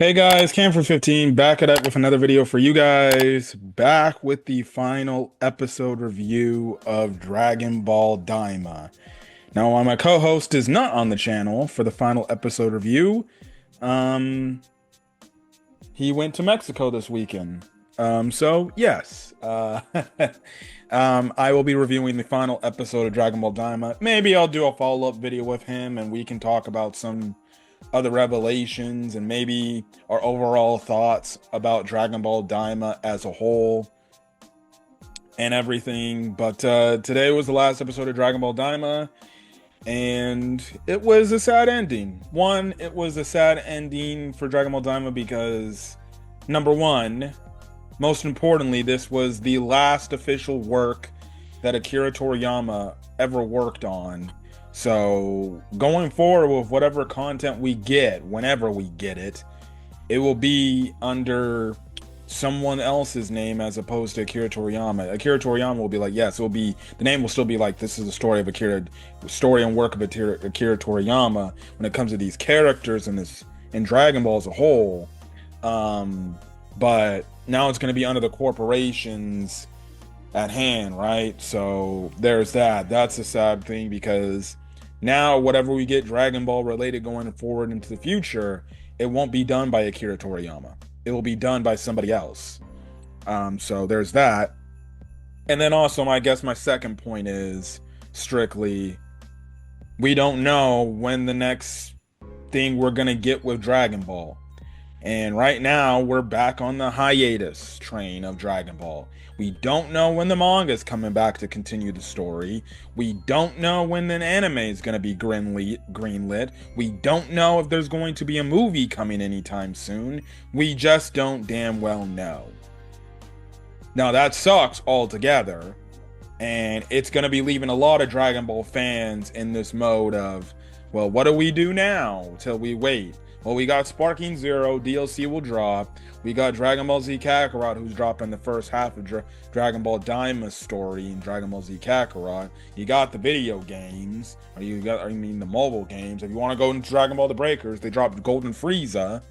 Hey guys, Cam for 15 back it up with another video for you guys. Back with the final episode review of Dragon Ball Daima. Now, while my co-host is not on the channel for the final episode review, um, he went to Mexico this weekend. So yes, I will be reviewing the final episode of Dragon Ball Daima. Maybe I'll do a follow-up video with him and we can talk about some other revelations and maybe our overall thoughts about Dragon Ball Daima as a whole and everything. But today was the last episode of Dragon Ball Daima, and it was a sad ending. One, it was a sad ending for Dragon Ball Daima because, number one, most importantly, this was the last official work that Akira Toriyama ever worked on. So going forward with whatever content we get, whenever we get it, it will be under someone else's name as opposed to Akira Toriyama. Akira Toriyama will be like, yes, it will be, the name will still be like, this is the story of Akira, story and work of Akira Toriyama when it comes to these characters and this in Dragon Ball as a whole. But now it's going to be under the corporations at hand, right? So there's that. That's a sad thing because now whatever we get Dragon Ball related going forward into the future, it won't be done by Akira Toriyama. It will be done by somebody else. So there's that. And then also, I guess my second point is strictly, we don't know when the next thing we're gonna get with Dragon Ball. And right now, we're back on the hiatus train of Dragon Ball. We don't know when the manga is coming back to continue the story. We don't know when the anime is going to be greenlit. We don't know if there's going to be a movie coming anytime soon. We just don't damn well know. Now, that sucks altogether. And it's going to be leaving a lot of Dragon Ball fans in this mode of, well, what do we do now till we wait? Well, we got Sparking Zero, DLC will drop. We got Dragon Ball Z Kakarot, who's dropping the first half of Dragon Ball Daima's story in Dragon Ball Z Kakarot. You got the video games, or the mobile games. If you want to go into Dragon Ball The Breakers, they dropped Golden Frieza.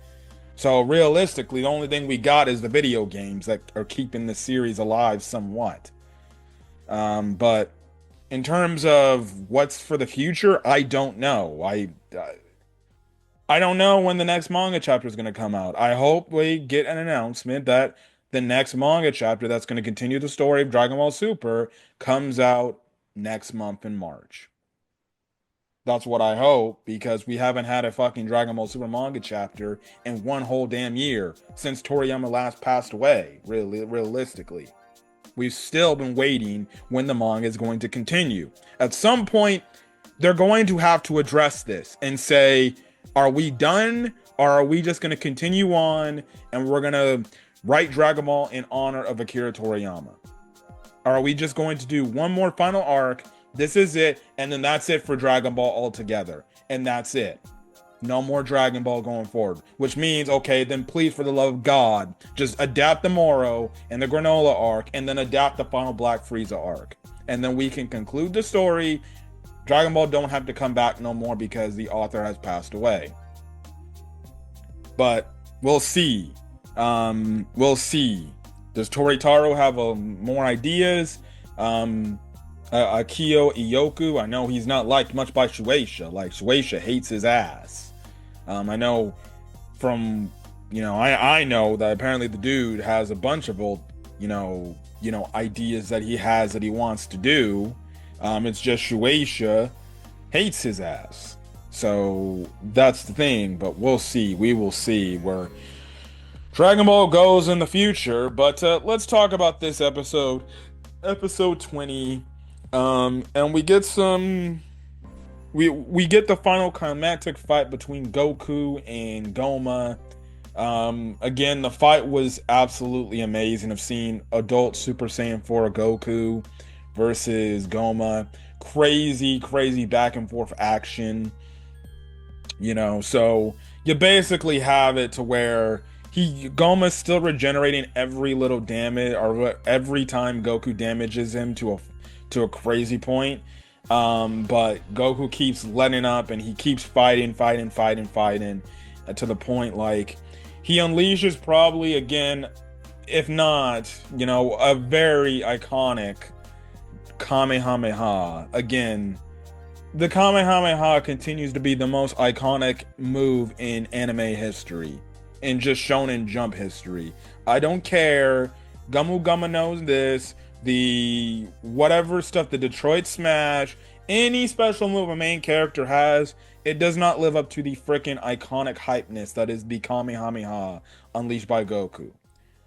So realistically, the only thing we got is the video games that are keeping the series alive somewhat. But in terms of what's for the future, I don't know. I don't know when the next manga chapter is going to come out. I hope we get an announcement that the next manga chapter that's going to continue the story of Dragon Ball Super comes out next month in March. That's what I hope, because we haven't had a fucking Dragon Ball Super manga chapter in one whole damn year since Toriyama last passed away, realistically. We've still been waiting when the manga is going to continue. At some point, they're going to have to address this and say, are we done, or are we just going to continue on and we're going to write Dragon Ball in honor of Akira Toriyama? Or are we just going to do one more final arc, this is it, and then that's it for Dragon Ball altogether, and that's it? No more Dragon Ball going forward, which means, okay, then please, for the love of God, just adapt the Moro and the Granola arc, and then adapt the final Black Frieza arc. And then we can conclude the story. Dragon Ball don't have to come back no more because the author has passed away. But we'll see. We'll see. Does Toritaro have more ideas? Akio Iyoku, I know he's not liked much by Shueisha. Like, Shueisha hates his ass. I know from, I know that apparently the dude has a bunch of old, ideas that he has that he wants to do. It's just Shueisha hates his ass. So that's the thing, but we'll see. We will see where Dragon Ball goes in the future. But let's talk about this episode 20. And we get we get the final climactic fight between Goku and Gomah. Again, the fight was absolutely amazing. I've seen adult Super Saiyan 4 Goku versus Gomah. Crazy back and forth action. So you basically have it to where Gomah's still regenerating every little damage, or every time Goku damages him to a crazy point. But Goku keeps letting up and he keeps fighting to the point like He unleashes probably again, if not, a very iconic Kamehameha. Again, the Kamehameha continues to be the most iconic move in anime history, in just Shonen Jump history. I don't care. Gumma knows this. The whatever stuff, the Detroit Smash, any special move a main character has, it does not live up to the freaking iconic hypeness that is the Kamehameha unleashed by Goku.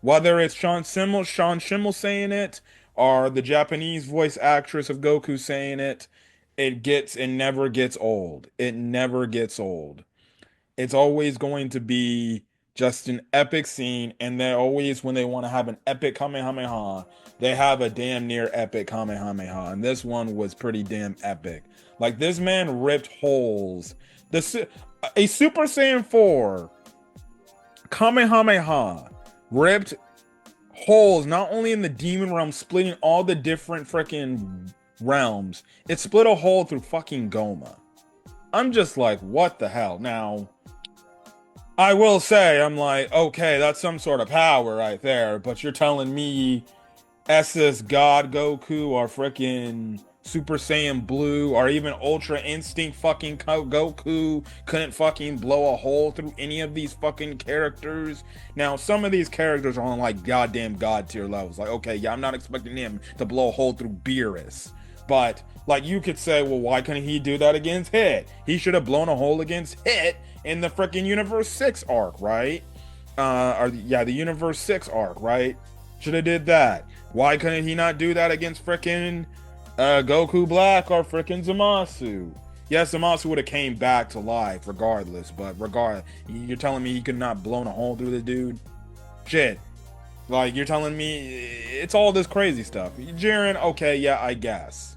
Whether it's Sean Schimmel saying it, or the Japanese voice actress of Goku saying it, it never gets old. It never gets old. It's always going to be just an epic scene, and they always, when they want to have an epic Kamehameha, they have a damn near epic Kamehameha, and this one was pretty damn epic. Like, this man ripped holes. A Super Saiyan 4 Kamehameha ripped holes not only in the demon realm, splitting all the different freaking realms. It split a hole through fucking Gomah. I'm just like, what the hell? Now, I will say, I'm like, okay, that's some sort of power right there, but you're telling me SS God Goku or freaking Super Saiyan Blue or even Ultra Instinct fucking Goku couldn't fucking blow a hole through any of these fucking characters? Now, some of these characters are on like goddamn god tier levels. Like, okay, yeah, I'm not expecting him to blow a hole through Beerus. But, like, you could say, well, why couldn't he do that against Hit? He should have blown a hole against Hit in the freaking Universe 6 arc, right? The Universe 6 arc, right? Should have did that. Why couldn't he not do that against freaking Goku Black or freaking Zamasu? Yes, Zamasu would have came back to life regardless, but you're telling me he could not blown a hole through the dude? Shit. Like, you're telling me it's all this crazy stuff. Jiren, okay, yeah, I guess.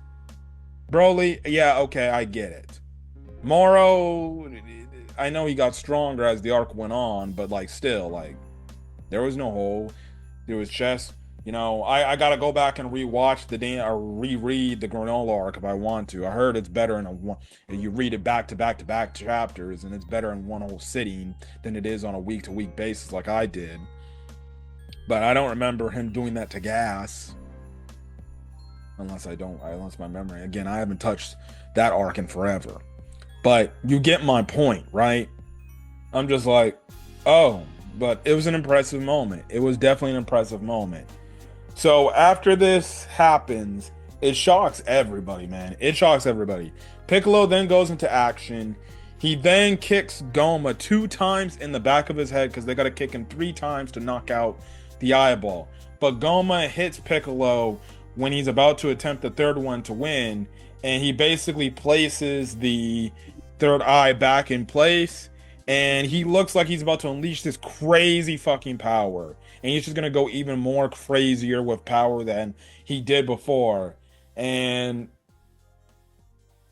Broly, yeah, okay, I get it. Moro, I know he got stronger as the arc went on, but like still, like there was no hole. There was chest. I gotta go back and rewatch or reread the Granola arc if I want to. I heard it's better you read it back to back to back chapters, and it's better in one whole sitting than it is on a week to week basis like I did. But I don't remember him doing that to Gas. Unless my memory. Again, I haven't touched that arc in forever. But you get my point, right? I'm just like, oh, but it was an impressive moment. It was definitely an impressive moment. So after this happens, it shocks everybody, man. It shocks everybody. Piccolo then goes into action. He then kicks Gomah 2 times in the back of his head because they got to kick him 3 times to knock out the eyeball. But Gomah hits Piccolo when he's about to attempt the third one to win, and he basically places the third eye back in place, and he looks like he's about to unleash this crazy fucking power, and he's just gonna go even more crazier with power than he did before. And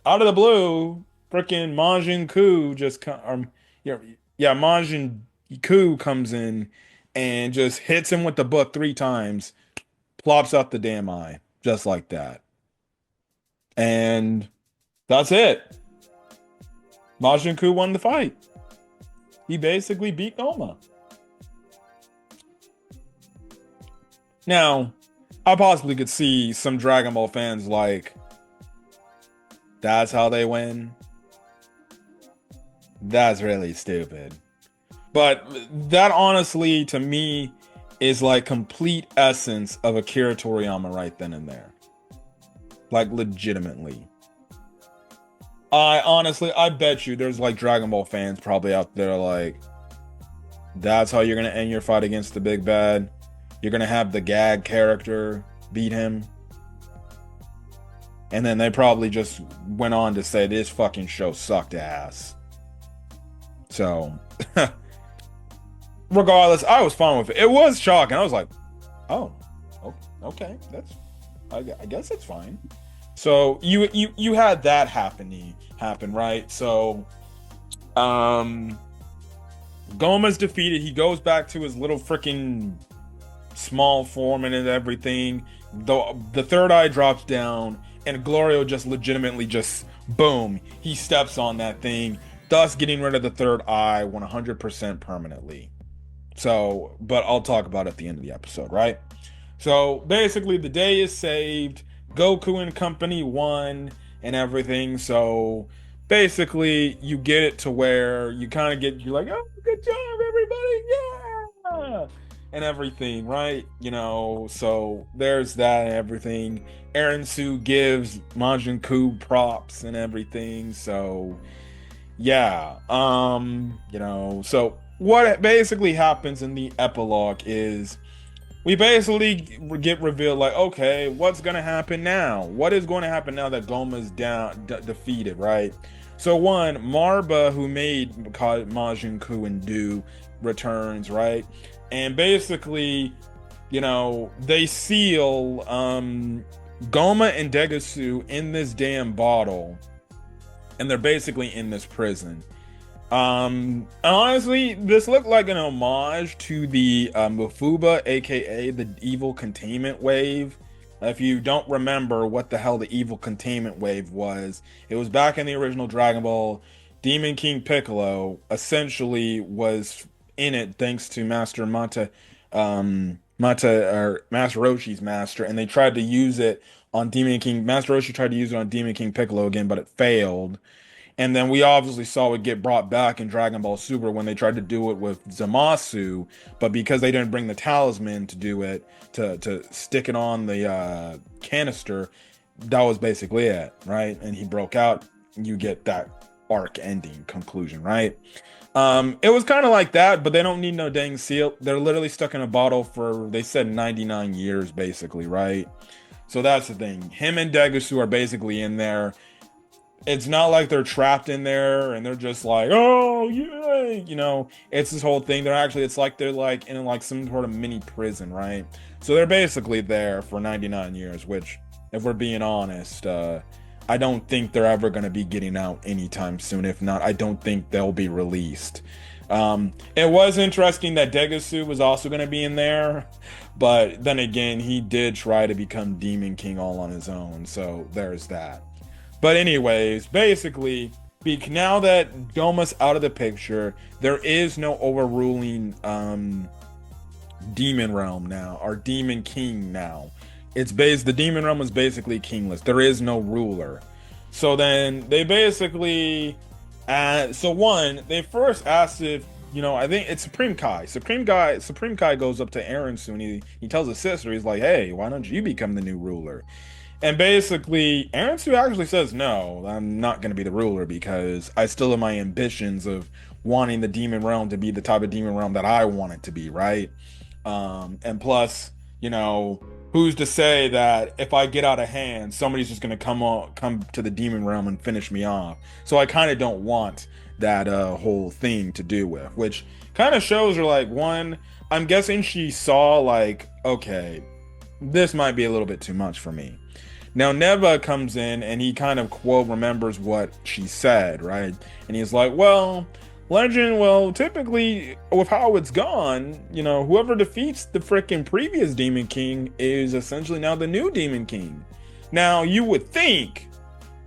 out of the blue, freaking Majin Ku Majin Ku comes in and just hits him with the book 3 times, plops out the damn eye, just like that. And that's it. Majin Ku won the fight. He basically beat Gomah. Now, I possibly could see some Dragon Ball fans like, that's how they win? That's really stupid. But that honestly, to me, is like complete essence of Akira Toriyama right then and there. Like, legitimately. I bet you there's like Dragon Ball fans probably out there like, that's how you're gonna end your fight against the big bad? You're gonna have the gag character beat him? And then they probably just went on to say this fucking show sucked ass. So, regardless, I was fine with it. It was shocking. I was like, oh, okay, I guess that's fine. So you had that happen, right? So, Gomah's defeated. He goes back to his little freaking small form and everything. The third eye drops down, and Glorio just legitimately just boom. He steps on that thing, thus getting rid of the third eye 100% permanently. So, but I'll talk about it at the end of the episode, right? So basically, the day is saved. Goku and company won and everything. So basically, you get it to where you kind of get, you're like, oh, good job, everybody. Yeah. And everything, right? So there's that and everything. Aaron Su gives Majin Ku props and everything. So yeah. So what basically happens in the epilogue is we basically get revealed like, okay, what's gonna happen now? What is going to happen now that Goma's down, defeated, right? So one, Marba, who made Majin Ku and Do, returns, right? And basically, they seal Goma and Degasu in this damn bottle, and they're basically in this prison. Honestly, this looked like an homage to the Mufuba, aka the evil containment wave. If you don't remember what the hell the evil containment wave was, it was back in the original Dragon Ball. Demon King Piccolo essentially was in it thanks to Master or Master Roshi's master, and they tried to use it on Demon King. Master Roshi tried to use it on Demon King Piccolo again, but it failed. And then we obviously saw it get brought back in Dragon Ball Super when they tried to do it with Zamasu, but because they didn't bring the talisman to do it, to stick it on the canister, that was basically it, right? And he broke out, you get that arc ending conclusion, right? It was kind of like that, but they don't need no dang seal. They're literally stuck in a bottle for, they said 99 years, basically, right? So that's the thing. Him and Degusu are basically in there. It's not like they're trapped in there and they're just like, oh yeah, it's this whole thing. It's like they're like in like some sort of mini prison, right? So they're basically there for 99 years, which, if we're being honest, I don't think they're ever going to be getting out anytime soon. If not, I don't think they'll be released. It was interesting that Degasu was also going to be in there, but then again, he did try to become Demon King all on his own, so there's that. But anyways, basically, now that Goma's out of the picture, there is no overruling Demon Realm now, or Demon King now. The Demon Realm is basically kingless. There is no ruler. So then they basically, they first asked if, I think it's Supreme Kai. Supreme Kai goes up to Eren soon. He tells his sister, he's like, hey, why don't you become the new ruler? And basically, Eren Su actually says, no, I'm not going to be the ruler because I still have my ambitions of wanting the Demon Realm to be the type of Demon Realm that I want it to be, right? And plus, who's to say that if I get out of hand, somebody's just going to come to the Demon Realm and finish me off. So I kind of don't want that whole thing to do with, which kind of shows her like, one, I'm guessing she saw like, okay, this might be a little bit too much for me. Now Neva comes in and he kind of quote remembers what she said, right? And he's like, well, Legend, typically with how it's gone, whoever defeats the freaking previous Demon King is essentially now the new Demon King. Now you would think,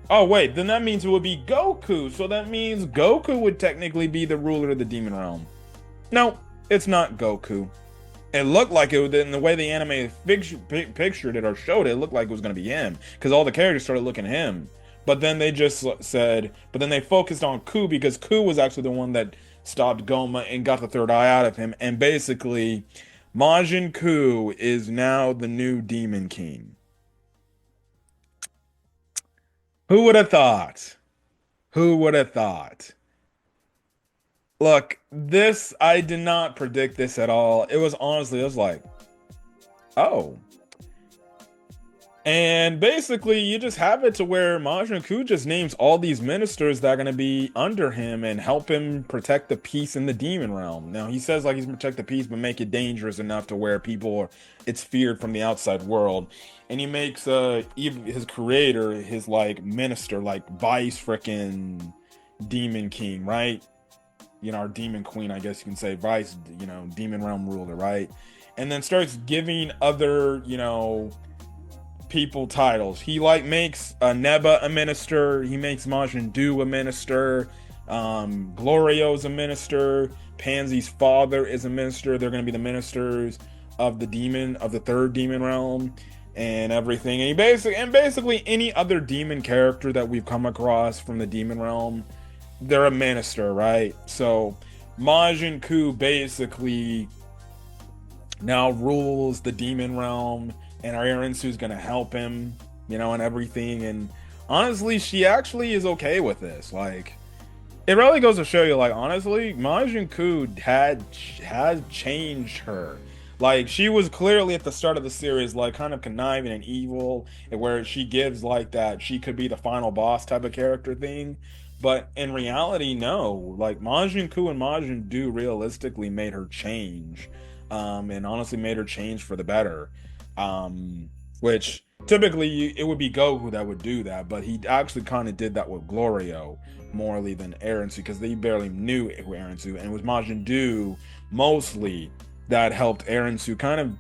oh wait, then that means it would be Goku. So that means Goku would technically be the ruler of the Demon Realm. No, it's not Goku. It looked like it, in the way the anime pictured it or showed it, it looked like it was going to be him. Because all the characters started looking at him. But then they just said, but then they focused on Ku because Ku was actually the one that stopped Goma and got the third eye out of him. And basically, Majin Ku is now the new Demon King. Who would have thought? Who would have thought? Look, I did not predict this at all. It was like, oh. And basically, you just have it to where Majin Ku just names all these ministers that are going to be under him and help him protect the peace in the Demon Realm. Now, he says like he's going to protect the peace, but make it dangerous enough to where it's feared from the outside world. And he makes even his creator, his like minister, like vice freaking Demon King, right? Our Demon Queen, I guess you can say, vice, Demon Realm ruler, right? And then starts giving other, people titles. He like makes Neba a minister. He makes Majin Du a minister. Glorio's a minister. Pansy's father is a minister. They're going to be the ministers of the third demon realm and everything. And basically any other demon character that we've come across from the demon realm, they're a minister, right? So Majin Ku basically now rules the demon realm, and Arensu's gonna help him, and everything. And honestly, she actually is okay with this. Like, it really goes to show you, like, honestly, Majin Ku had changed her. Like, she was clearly at the start of the series, like, kind of conniving and evil, and where she gives like that she could be the final boss type of character thing. But in reality, no. Like, Majin Ku and Majin Do realistically made her change, and honestly made her change for the better. Which typically it would be Goku that would do that, but he actually kind of did that with Glorio morally than Arensu, because they barely knew Arensu, and it was Majin Do mostly that helped Arensu kind of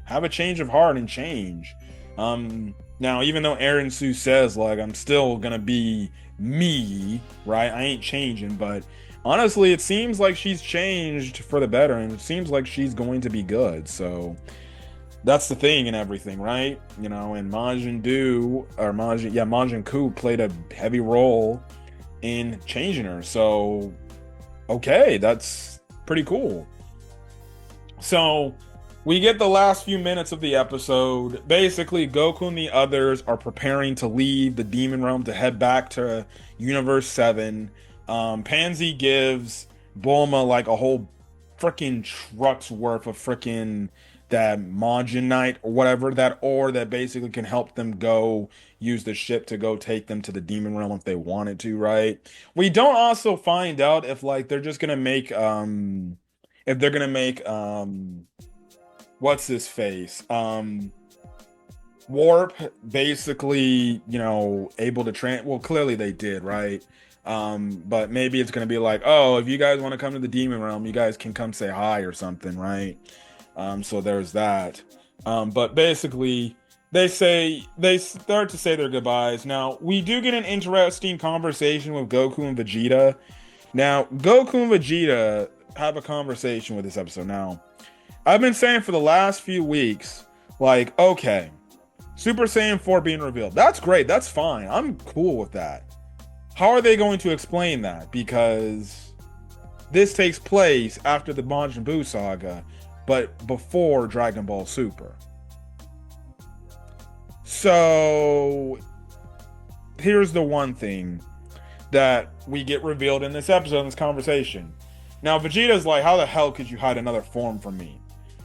have a change of heart and change. Now, even though Arensu says, like, I'm still gonna be me, right? I ain't changing, but honestly, it seems like she's changed for the better, and it seems like she's going to be good. So that's the thing and everything, right? And Majin Ku played a heavy role in changing her. So, okay, that's pretty cool. So we get the last few minutes of the episode. Basically, Goku and the others are preparing to leave the demon realm to head back to Universe 7. Pansy gives Bulma like a whole freaking truck's worth of freaking that Mongenite or whatever, that ore that basically can help them go use the ship to go take them to the demon realm if they wanted to, right? We don't also find out if, like, they're just gonna make if they're gonna make what's his face, Warp basically, able to well, clearly they did, right? But maybe it's gonna be like, oh, if you guys want to come to the demon realm, you guys can come say hi or something, right? So there's that. But basically, they start to say their goodbyes. Now, we do get an interesting conversation with Goku and Vegeta. Now, Goku and Vegeta have a conversation with this episode. Now, I've been saying for the last few weeks, like, okay, Super Saiyan 4 being revealed. That's great. That's fine. I'm cool with that. How are they going to explain that? Because this takes place after the Majin Buu saga, but before Dragon Ball Super. So here's the one thing that we get revealed in this episode, in this conversation. Now, Vegeta's like, how the hell could you hide another form from me?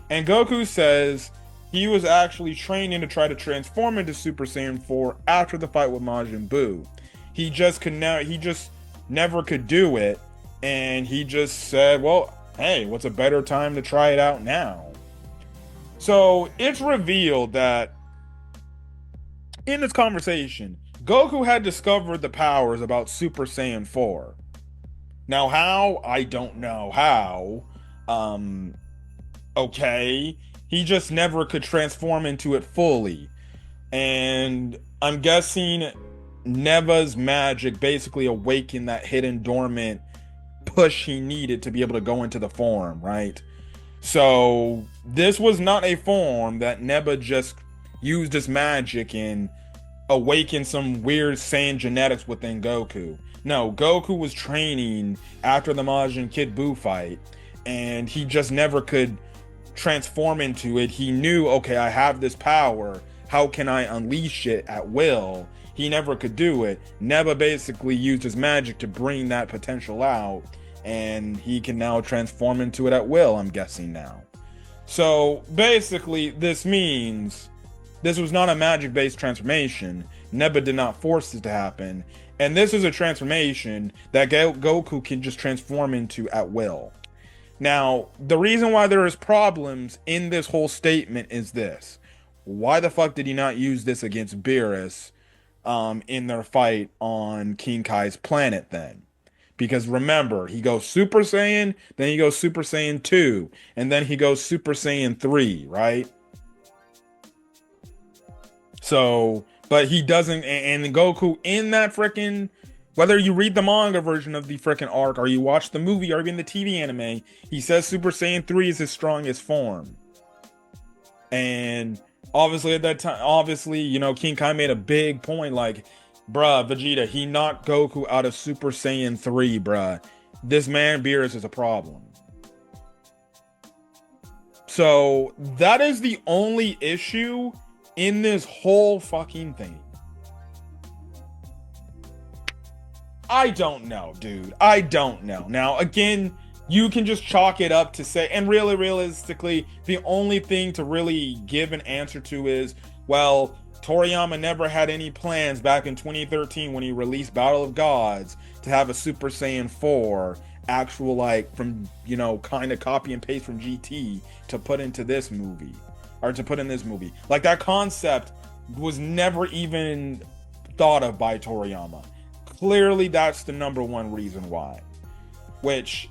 And Goku says he was actually training to try to transform into Super Saiyan 4 after the fight with Majin Buu. He just never could do it, and he just said, well, hey, what's a better time to try it out now? So it's revealed that in this conversation, Goku had discovered the powers about Super Saiyan 4. Now, how? I don't know how. Okay. He just never could transform into it fully. And I'm guessing Neva's magic basically awakened that hidden dormant push he needed to be able to go into the form, right? So this was not a form that Neva just used his magic and awakened some weird Saiyan genetics within Goku. No, Goku was training after the Majin Kid Buu fight, and he just never could transform into it. He knew, okay, I have this power. How can I unleash it at will? He never could do it. Neva basically used his magic to bring that potential out, and he can now transform into it at will, I'm guessing now. So basically, this means this was not a magic-based transformation. Neva did not force it to happen. And this is a transformation that Goku can just transform into at will. Now, the reason why there is problems in this whole statement is this. Why the fuck did he not use this against Beerus in their fight on King Kai's planet then? Because remember, he goes Super Saiyan, then he goes Super Saiyan 2, and then he goes Super Saiyan 3, right? So, but he doesn't, and Goku in that freaking Whether you read the manga version of the frickin' arc, or you watch the movie, or even the TV anime, he says Super Saiyan 3 is his strongest form. And obviously at that time, obviously, King Kai made a big point like, bruh, Vegeta, he knocked Goku out of Super Saiyan 3, bruh. This man Beerus is a problem. So that is the only issue in this whole fucking thing. I don't know, dude. I don't know. Now, again, you can just chalk it up to say, and really realistically, the only thing to really give an answer to is, well, Toriyama never had any plans back in 2013 when he released Battle of Gods to have a Super Saiyan 4 actual, like, from, kind of copy and paste from GT to put into this movie, or to put in this movie. Like, that concept was never even thought of by Toriyama. Clearly, that's the number one reason why. Which,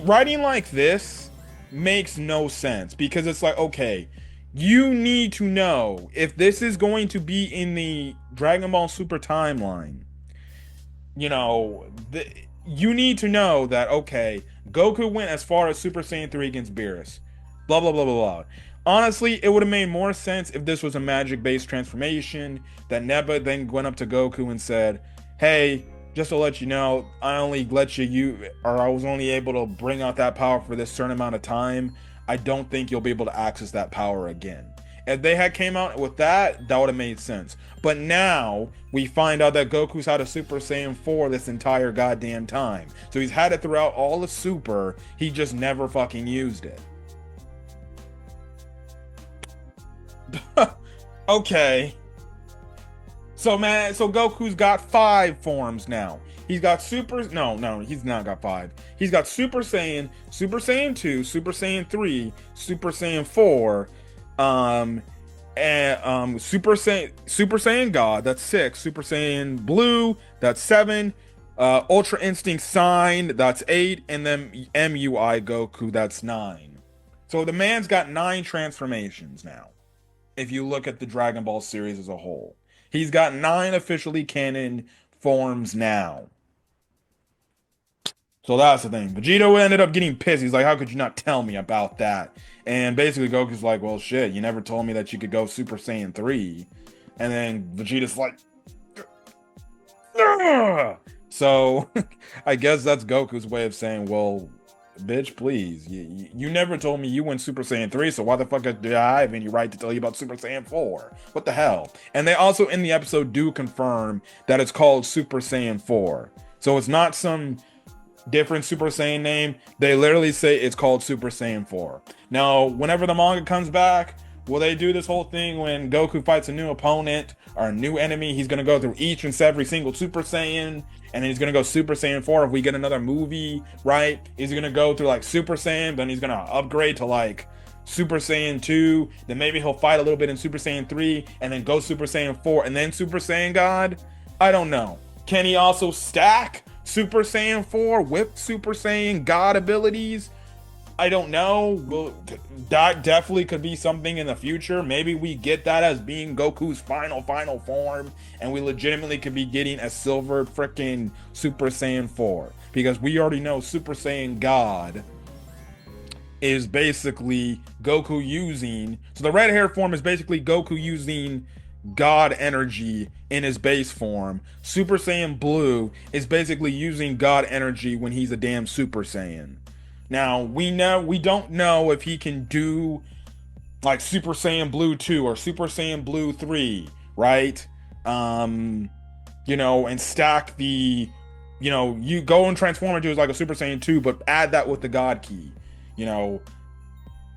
writing like this makes no sense, because it's like, okay, you need to know if this is going to be in the Dragon Ball Super timeline. You need to know that, okay, Goku went as far as Super Saiyan 3 against Beerus. Blah, blah, blah, blah, blah. Honestly, it would have made more sense if this was a magic-based transformation that Neba then went up to Goku and said, hey, just to let you know, I was only able to bring out that power for this certain amount of time. I don't think you'll be able to access that power again. If they had came out with that, that would have made sense. But now, we find out that Goku's had a Super Saiyan 4 this entire goddamn time. So he's had it throughout all the Super, he just never fucking used it. Okay. So Goku's got 5 forms now. He's got he's not got 5. He's got Super Saiyan, Super Saiyan 2, Super Saiyan 3, Super Saiyan 4, and Super Saiyan God, that's 6, Super Saiyan Blue, that's 7, Ultra Instinct Sign, that's 8, and then MUI Goku, that's 9. So the man's got 9 transformations now. If you look at the Dragon Ball series as a whole, he's got 9 officially canon forms now. So that's the thing. Vegeta ended up getting pissed. He's like, how could you not tell me about that? And basically Goku's like, well, shit, you never told me that you could go Super Saiyan 3. And then Vegeta's like, ugh! So I guess that's Goku's way of saying, well, bitch, please. You never told me you went Super Saiyan 3, so why the fuck did I have any right to tell you about Super Saiyan 4? What the hell? And they also, in the episode, do confirm that it's called Super Saiyan 4. So it's not some different Super Saiyan name. They literally say it's called Super Saiyan 4. Now, whenever the manga comes back, will they do this whole thing when Goku fights a new opponent or a new enemy? He's going to go through each and every single Super Saiyan, and then he's going to go Super Saiyan 4 if we get another movie, right? He's going to go through like Super Saiyan, then he's going to upgrade to like Super Saiyan 2, then maybe he'll fight a little bit in Super Saiyan 3, and then go Super Saiyan 4, and then Super Saiyan God? I don't know. Can he also stack Super Saiyan 4 with Super Saiyan God abilities? I don't know. Well, that definitely could be something in the future. Maybe we get that as being Goku's final form, and we legitimately could be getting a silver freaking Super Saiyan 4. Because we already know Super Saiyan God is basically Goku using... So the red hair form is basically Goku using God energy in his base form. Super Saiyan Blue is basically using God energy when he's a damn Super Saiyan. Now, we don't know if he can do like Super Saiyan Blue 2 or Super Saiyan Blue 3, right? And stack the, you go and transform into like a Super Saiyan 2, but add that with the God Key.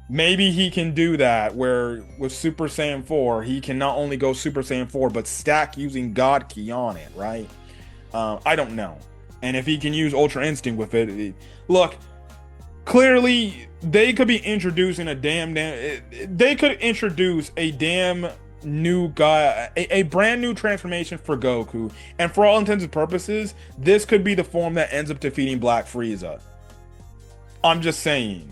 Maybe he can do that where with Super Saiyan 4, he can not only go Super Saiyan 4, but stack using God Key on it, right? I don't know. And if he can use Ultra Instinct with it, look, clearly they could be introducing they could introduce a damn new guy, a brand new transformation for Goku. And for all intents and purposes, this could be the form that ends up defeating Black Frieza. I'm just saying.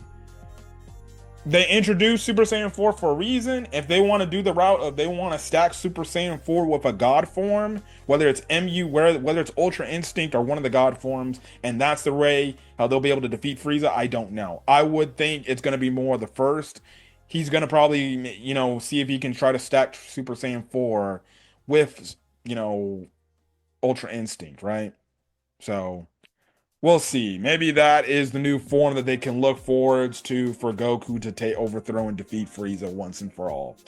They introduced Super Saiyan 4 for a reason. If they want to do the route of they want to stack Super Saiyan 4 with a god form, whether it's MU, whether it's Ultra Instinct or one of the god forms, and that's the way how they'll be able to defeat Frieza, I don't know. I would think it's going to be more of the first. He's going to probably, see if he can try to stack Super Saiyan 4 with, Ultra Instinct, right? So we'll see. Maybe that is the new form that they can look forwards to for Goku to take overthrow and defeat Frieza once and for all.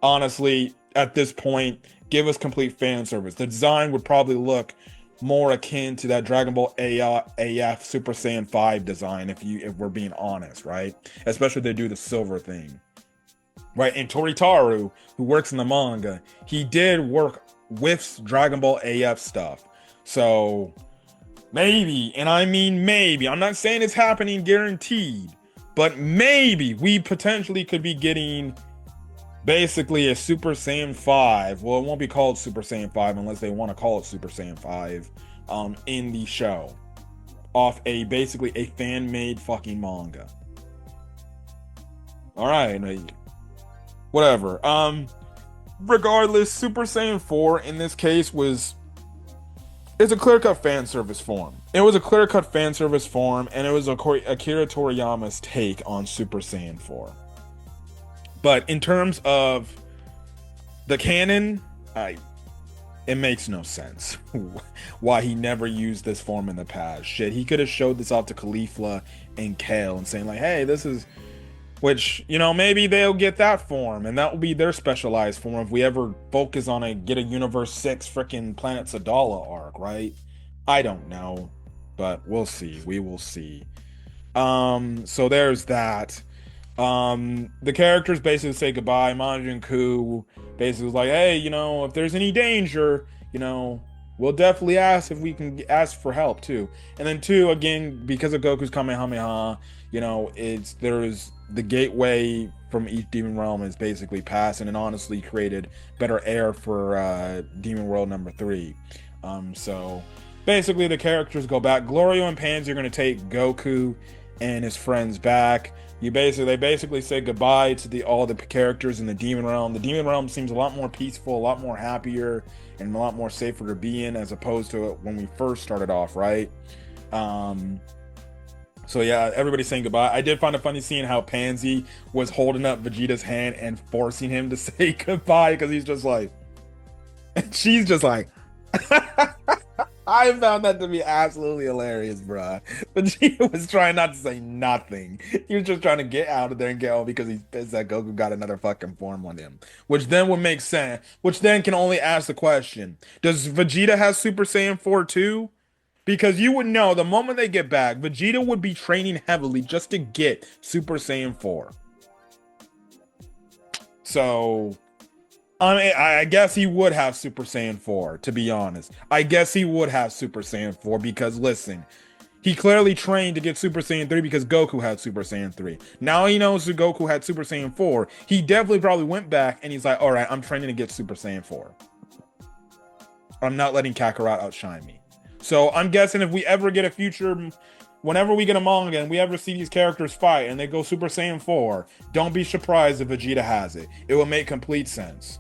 Honestly, at this point, give us complete fan service. The design would probably look more akin to that Dragon Ball AF Super Saiyan 5 design if we're being honest, right? Especially if they do the silver thing. Right? And Toritaru, who works in the manga, he did work with Dragon Ball AF stuff. So maybe, and I mean maybe, I'm not saying it's happening guaranteed, but maybe we potentially could be getting basically a Super Saiyan 5. Well, it won't be called Super Saiyan 5 unless they want to call it Super Saiyan 5 in the show. Off basically a fan-made fucking manga. Alright, whatever. Regardless, Super Saiyan 4 in this case it's a clear-cut fan service form. It was a clear-cut fan service form, and it was Akira Toriyama's take on Super Saiyan 4. But in terms of the canon, it makes no sense why he never used this form in the past. Shit, he could have showed this off to Caulifla and Kale and saying like, hey, this is... Which, maybe they'll get that form, and that will be their specialized form if we ever focus on get a Universe 6 freaking Planet Sadala arc, right? I don't know, but we'll see. We will see. So there's that. The characters basically say goodbye. Majin Ku basically was like, hey, if there's any danger, we'll definitely ask if we can ask for help too. And then two, again, because of Goku's Kamehameha, there's the gateway from each demon realm is basically passed, and it honestly created better air for Demon World number 3. So basically the characters go back. Glorio and Pansy are going to take Goku and his friends back. They basically say goodbye to all the characters in the Demon Realm. The Demon Realm seems a lot more peaceful, a lot more happier, and a lot more safer to be in as opposed to when we first started off, right? So yeah, everybody's saying goodbye. I did find it funny seeing how Pansy was holding up Vegeta's hand and forcing him to say goodbye because he's just like, she's just like, I found that to be absolutely hilarious, bruh. Vegeta was trying not to say nothing. He was just trying to get out of there and get home because he's pissed that Goku got another fucking form on him. Which then would make sense. Which then can only ask the question, does Vegeta have Super Saiyan 4 too? Because you would know the moment they get back, Vegeta would be training heavily just to get Super Saiyan 4. So, I guess he would have Super Saiyan 4, to be honest. I guess he would have Super Saiyan 4 because, listen, he clearly trained to get Super Saiyan 3 because Goku had Super Saiyan 3. Now he knows that Goku had Super Saiyan 4. He definitely probably went back and he's like, all right, I'm training to get Super Saiyan 4. I'm not letting Kakarot outshine me. So I'm guessing if we ever get a future, whenever we get a manga and we ever see these characters fight and they go Super Saiyan 4, don't be surprised if Vegeta has it. It will make complete sense.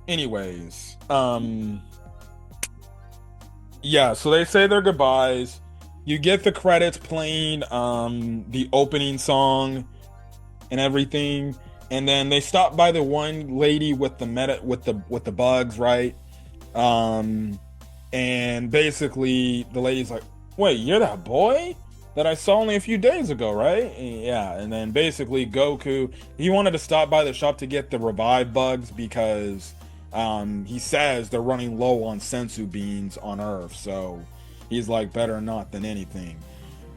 Anyways, yeah, so they say their goodbyes. You get the credits playing the opening song and everything, and then they stop by the one lady with the bugs, right? And basically the lady's like, wait, you're that boy that I saw only a few days ago, right? And yeah, and then basically Goku, he wanted to stop by the shop to get the revive bugs because he says they're running low on sensu beans on Earth, so he's like, better not than anything.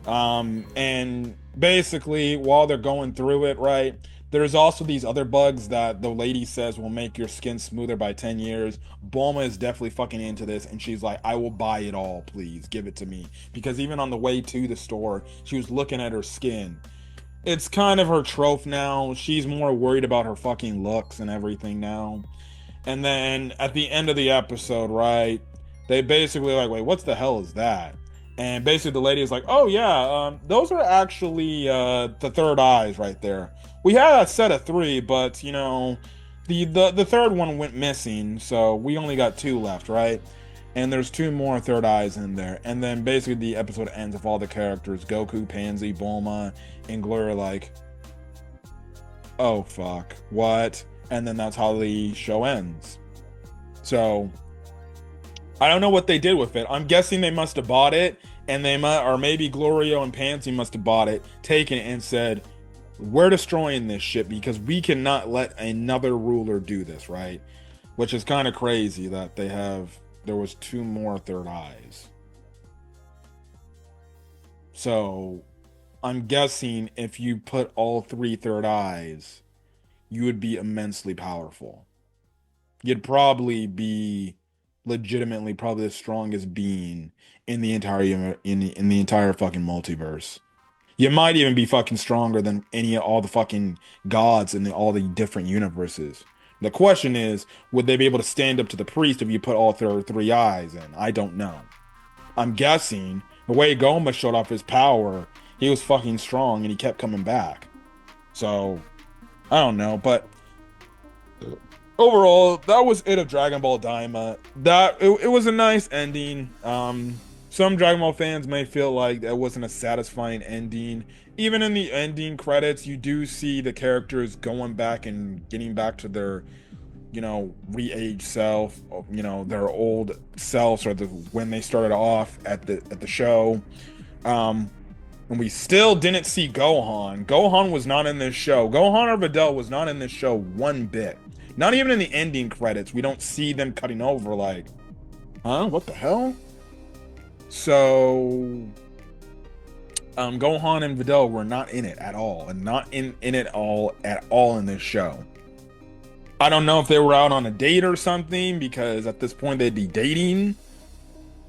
And basically while they're going through it, right, there's also these other bugs that the lady says will make your skin smoother by 10 years. Bulma is definitely fucking into this, and she's like, I will buy it all, please. Give it to me. Because even on the way to the store, she was looking at her skin. It's kind of her trope now. She's more worried about her fucking looks and everything now. And then at the end of the episode, right, they basically like, wait, what the hell is that? And basically the lady is like, oh yeah, those are actually the third eyes right there. We had a set of three, but you know, the third one went missing, so we only got two left, right? And there's two more third eyes in there. And then basically the episode ends with all the characters, Goku, Pansy, Bulma, and Gloria like, oh fuck, what? And then that's how the show ends. So I don't know what they did with it. I'm guessing they must have bought it, and they might, or maybe Glorio and Pansy must have bought it, taken it, and said, "We're destroying this shit because we cannot let another ruler do this." Right? Which is kind of crazy that they have. There was two more third eyes. So I'm guessing if you put all three third eyes, you would be immensely powerful. You'd probably be legitimately probably the strongest being in the entire in the entire fucking multiverse. You might even be fucking stronger than all the fucking gods in all the different universes. The question is, would they be able to stand up to the priest if you put all three eyes in? I don't know. I'm guessing the way Gomah showed off his power, he was fucking strong and he kept coming back. So I don't know, but overall, that was it of Dragon Ball Daima. It was a nice ending. Some Dragon Ball fans may feel like that wasn't a satisfying ending. Even in the ending credits, you do see the characters going back and getting back to their, you know, re-aged self, you know, their old selves or when they started off at the show. And we still didn't see Gohan. Gohan was not in this show. Gohan or Videl was not in this show one bit. Not even in the ending credits. We don't see them cutting over like, huh? What the hell? So, Gohan and Videl were not in it at all, and not in it all at all in this show. I don't know if they were out on a date or something, because at this point they'd be dating,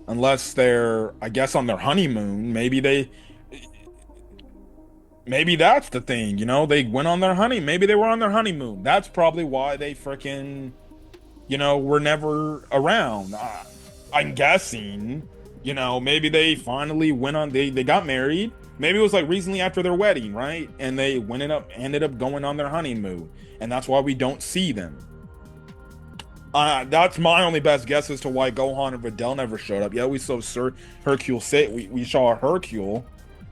unless they're, I guess, on their honeymoon. Maybe that's the thing, you know, they went on their maybe they were on their honeymoon. That's probably why they freaking, you know, were never around. I'm guessing, you know, maybe they finally went on, they got married. Maybe it was like recently after their wedding, right? And they ended up going on their honeymoon. And that's why we don't see them. That's my only best guess as to why Gohan and Videl never showed up. Yeah, we saw Hercule say we saw Hercule,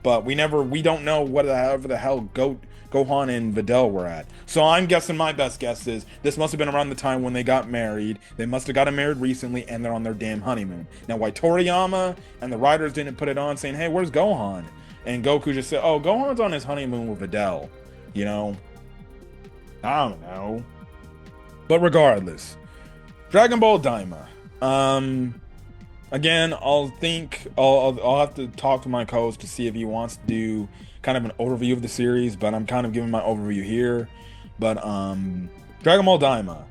but we don't know whatever the hell Gohan and Videl were at. So I'm guessing my best guess is this must have been around the time when they got married. They must have gotten married recently and they're on their damn honeymoon. Now, why Toriyama and the writers didn't put it on saying, hey, where's Gohan? And Goku just said, oh, Gohan's on his honeymoon with Videl. You know? I don't know. But regardless, Dragon Ball Daima. Again, I'll have to talk to my co-host to see if he wants to do kind of an overview of the series, but I'm kind of giving my overview here. But Dragon Ball Daima.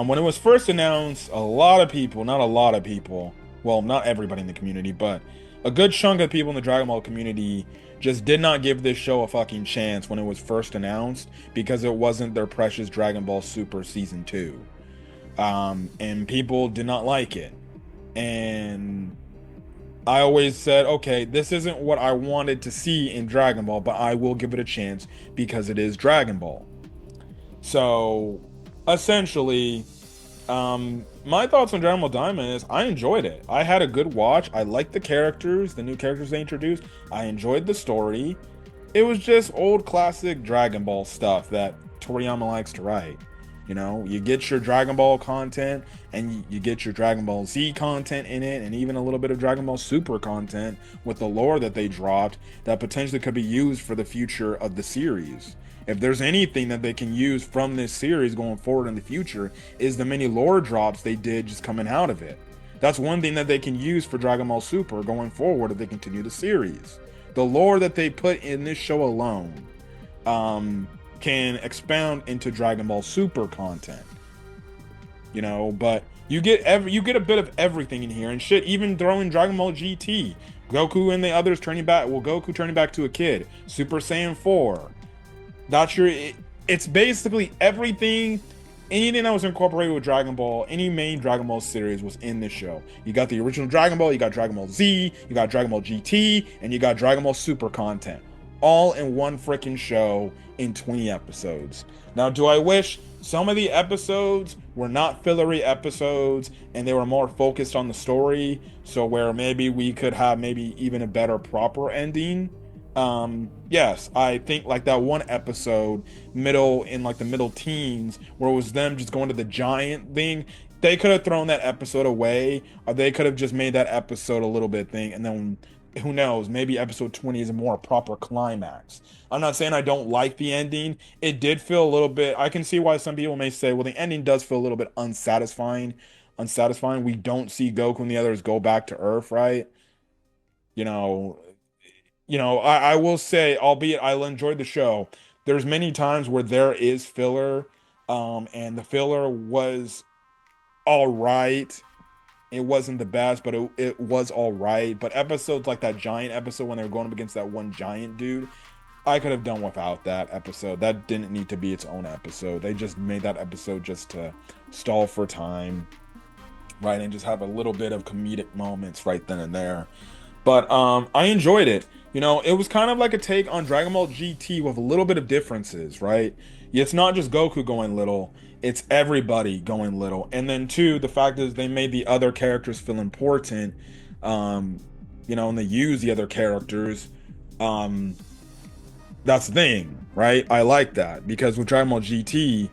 When it was first announced, a lot of people, not a lot of people, well, not everybody in the community, but a good chunk of people in the Dragon Ball community just did not give this show a fucking chance when it was first announced because it wasn't their precious Dragon Ball Super Season 2. And people did not like it. And I always said, okay, this isn't what I wanted to see in Dragon Ball, but I will give it a chance because it is Dragon Ball. So, essentially, my thoughts on Dragon Ball Daima is I enjoyed it. I had a good watch. I liked the characters, the new characters they introduced. I enjoyed the story. It was just old classic Dragon Ball stuff that Toriyama likes to write. You know, you get your Dragon Ball content and you get your Dragon Ball Z content in it, and even a little bit of Dragon Ball Super content with the lore that they dropped that potentially could be used for the future of the series. If there's anything that they can use from this series going forward in the future, is the many lore drops they did just coming out of it. That's one thing that they can use for Dragon Ball Super going forward if they continue the series. The lore that they put in this show alone can expound into Dragon Ball Super content, you know. But you get a bit of everything in here, and shit, even throwing Dragon Ball GT, Goku and the others turning back, well, Goku turning back to a kid, Super Saiyan 4. It's basically everything anything that was incorporated with Dragon Ball, any main Dragon Ball series was in this show. You got the original Dragon Ball, you got Dragon Ball Z, you got Dragon Ball GT, and you got Dragon Ball Super content, all in one freaking show in 20 episodes. Now, do I wish some of the episodes were not fillery episodes and they were more focused on the story, so where maybe we could have maybe even a better proper ending? Yes, I think like that one episode, middle in like the middle teens, where it was them just going to the giant thing. They could have thrown that episode away, or they could have just made that episode a little bit thing, and then who knows, maybe episode 20 is a more proper climax. I'm not saying I don't like the ending. It did feel a little bit, I can see why some people may say, well, the ending does feel a little bit unsatisfying. Unsatisfying. We don't see Goku and the others go back to Earth, right? You know, I will say, albeit I enjoyed the show, there's many times where there is filler, and the filler was all right. It wasn't the best, but it was all right. But episodes like that giant episode when they were going up against that one giant dude, I could have done without that episode. That didn't need to be its own episode. They just made that episode just to stall for time, right? And just have a little bit of comedic moments right then and there. But I enjoyed it. It was kind of like a take on Dragon Ball GT with a little bit of differences, right? It's not just Goku going little, it's everybody going little. And then two, the fact is they made the other characters feel important, and they use the other characters. That's the thing, right? I like that because with Dragon Ball GT,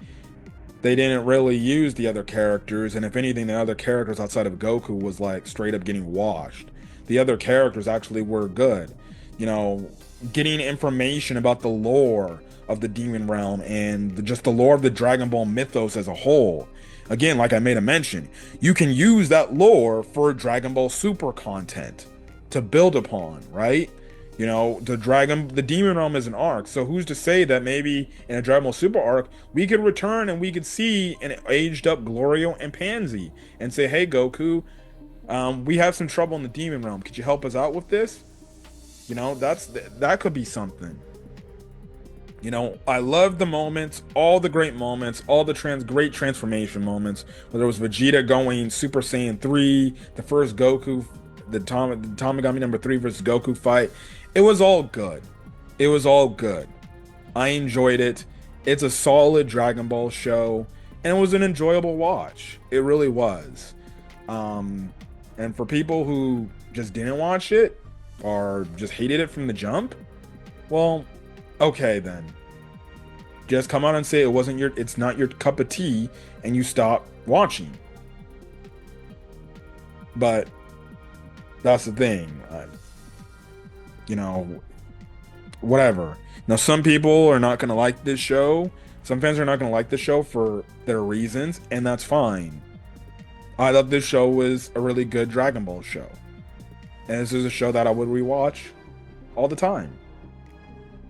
they didn't really use the other characters, and if anything, the other characters outside of Goku was like straight up getting washed. The other characters actually were good. Getting information about the lore of the demon realm and just the lore of the Dragon Ball mythos as a whole. Again, like I made a mention, you can use that lore for Dragon Ball Super content to build upon, right? The demon realm is an arc, so who's to say that maybe in a Dragon Ball Super arc we could return and we could see an aged up Glorio and Pansy and say, hey Goku, we have some trouble in the demon realm, could you help us out with this? That could be something. I love the moments, all the great moments, all the great transformation moments, whether it was Vegeta going Super Saiyan 3, the first Goku, the Tamagami number 3 versus Goku fight. It was all good. It was all good. I enjoyed it. It's a solid Dragon Ball show, and it was an enjoyable watch. It really was. And for people who just didn't watch it or just hated it from the jump, well, okay then. Just come out and say it's not your cup of tea and you stop watching. But that's the thing. Whatever. Now, some people are not going to like this show. Some fans are not going to like the show for their reasons, and that's fine. I thought this show was a really good Dragon Ball show. And this is a show that I would rewatch all the time.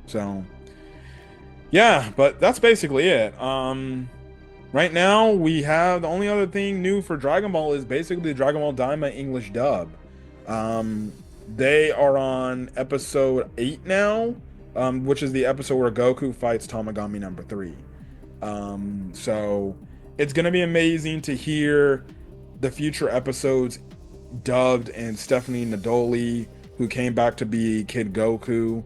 So, yeah, but that's basically it. Right now, we have the only other thing new for Dragon Ball is basically Dragon Ball Daima English dub. They are on episode 8 now, which is the episode where Goku fights Tamagami number 3. So it's going to be amazing to hear the future episodes dubbed and Stephanie Nadoli, who came back to be Kid Goku,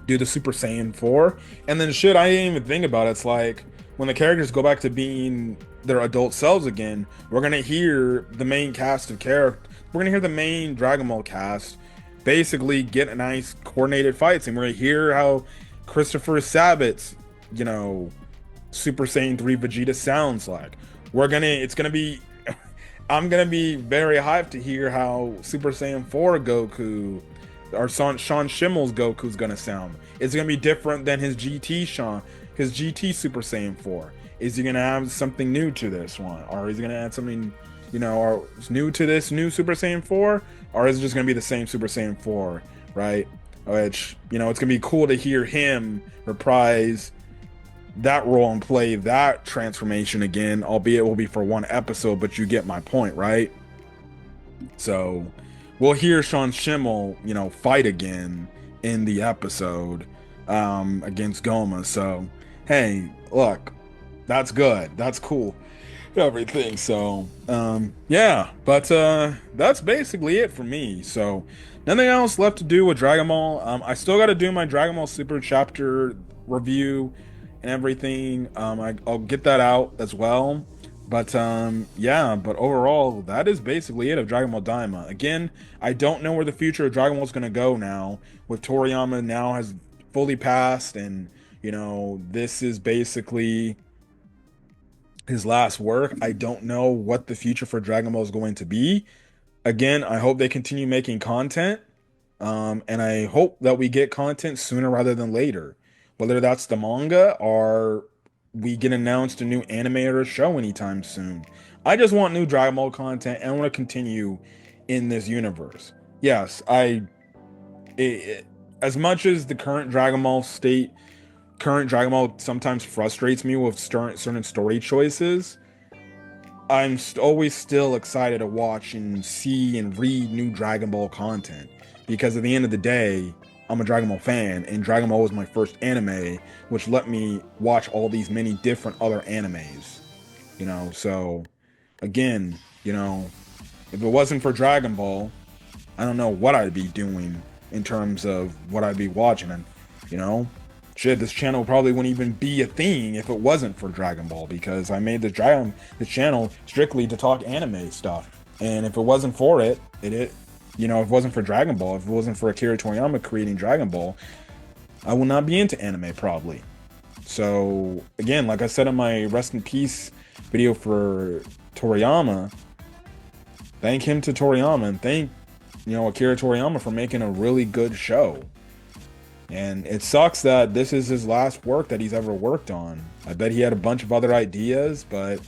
do the Super Saiyan 4. And then shit, I didn't even think about it. It's like when the characters go back to being their adult selves again, we're going to hear the main cast of characters. We're going to hear the main Dragon Ball cast basically get a nice coordinated fights. And we're going to hear how Christopher Sabat's, Super Saiyan 3 Vegeta sounds like. It's going to be, I'm going to be very hyped to hear how Super Saiyan 4 Goku or Sean Schimmel's Goku's going to sound. It's going to be different than his GT Super Saiyan 4. Is he going to have something new to this one? Or is he going to add something, or new to this new Super Saiyan 4? Or is it just going to be the same Super Saiyan 4, right? Which, it's going to be cool to hear him reprise that role and play that transformation again, albeit it will be for one episode, but you get my point, right? So we'll hear Sean Schimmel, fight again in the episode against Gomah. So, hey, look, That's good. That's cool. Everything. So, yeah, but that's basically it for me. So, nothing else left to do with Dragon Ball. I still got to do my Dragon Ball Super chapter review and everything. I'll get that out as well. But yeah, but overall, that is basically it of Dragon Ball Daima. Again, I don't know where the future of Dragon Ball is going to go now, with Toriyama now has fully passed, and this is basically his last work. I don't know what the future for Dragon Ball is going to be. Again, I hope they continue making content. And I hope that we get content sooner rather than later. Whether that's the manga or we get announced a new anime or a show anytime soon. I just want new Dragon Ball content and I want to continue in this universe. Yes, as much as the current Dragon Ball sometimes frustrates me with certain story choices. Always still excited to watch and see and read new Dragon Ball content because at the end of the day, I'm a Dragon Ball fan, and Dragon Ball was my first anime, which let me watch all these many different other animes. So again, if it wasn't for Dragon Ball, I don't know what I'd be doing in terms of what I'd be watching. And, you know, shit, this channel probably wouldn't even be a thing if it wasn't for Dragon Ball, because I made the channel strictly to talk anime stuff. And if it wasn't for if it wasn't for Dragon Ball, if it wasn't for Akira Toriyama creating Dragon Ball, I would not be into anime probably. So again, like I said in my rest in peace video for Toriyama, thank him to Toriyama and thank Akira Toriyama for making a really good show. And it sucks that this is his last work that he's ever worked on. I bet he had a bunch of other ideas, but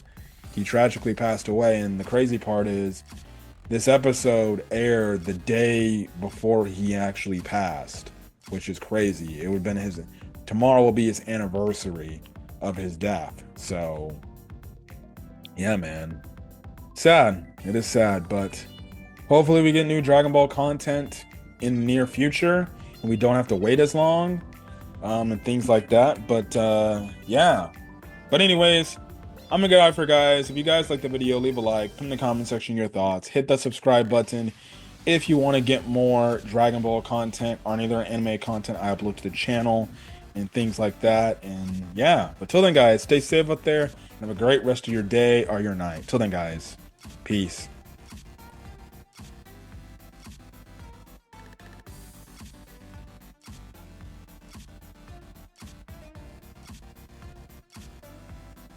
he tragically passed away. And the crazy part is, this episode aired the day before he actually passed, which is crazy. It would have been tomorrow will be his anniversary of his death. So, yeah, man. Sad. It is sad, but hopefully we get new Dragon Ball content in the near future and we don't have to wait as long, and things like that. But yeah. But anyways, I'm gonna get out for guys. If you guys like the video, leave a like, put in the comment section your thoughts, hit that subscribe button if you want to get more Dragon Ball content or any other anime content I upload to the channel and things like that. And yeah, but till then guys, stay safe out there and have a great rest of your day or your night. Till then guys, peace.